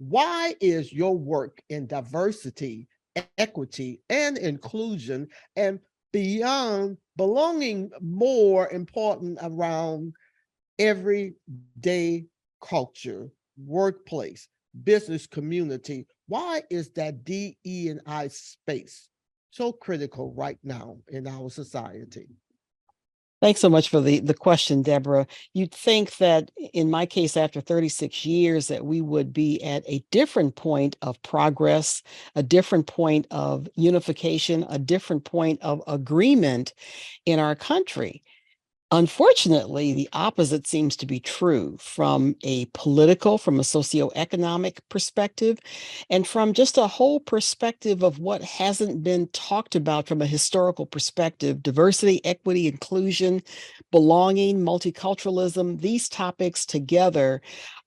Why is your work in diversity, equity, and inclusion and beyond belonging more important around everyday culture, workplace, business community? Why is that DE&I space so critical right now in our society? Thanks so much for the question, Deborah. You'd think that in my case, after 36 years, that we would be at a different point of progress, a different point of unification, a different point of agreement in our country. Unfortunately, the opposite seems to be true from a political, from a socioeconomic perspective, and from just a whole perspective of what hasn't been talked about from a historical perspective. Diversity, equity, inclusion, belonging, multiculturalism, these topics together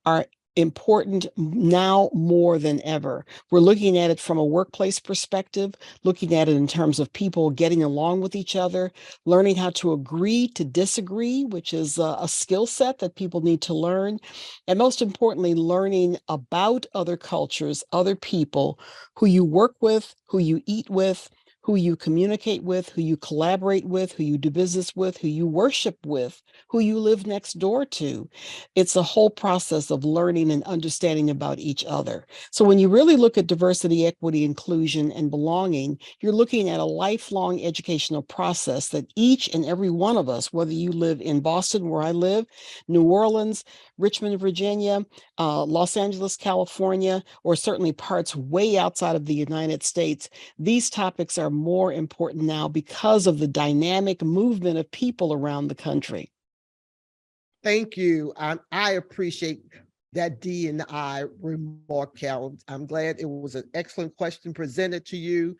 are important now more than ever. We're looking at it from a workplace perspective, looking at it in terms of people getting along with each other, learning how to agree to disagree, which is a skill set that people need to learn. And most importantly, learning about other cultures, other people who you work with, who you eat with, who you communicate with, who you collaborate with, who you do business with, who you worship with, who you live next door to. It's a whole process of learning and understanding about each other. So when you really look at diversity, equity, inclusion, and belonging, you're looking at a lifelong educational process that each and every one of us, whether you live in Boston, where I live, New Orleans, Richmond, Virginia, Los Angeles, California, or certainly parts way outside of the United States, these topics are more important now because of the dynamic movement of people around the country. Thank you. I appreciate that D&I remark, Carole. I'm glad it was an excellent question presented to you.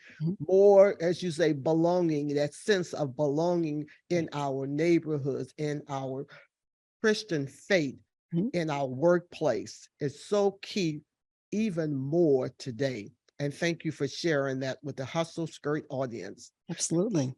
More, as you say, belonging, that sense of belonging in our neighborhoods, in our Christian faith, in our workplace is so key, even more today. And thank you for sharing that with the Hustle Skirt audience. Absolutely.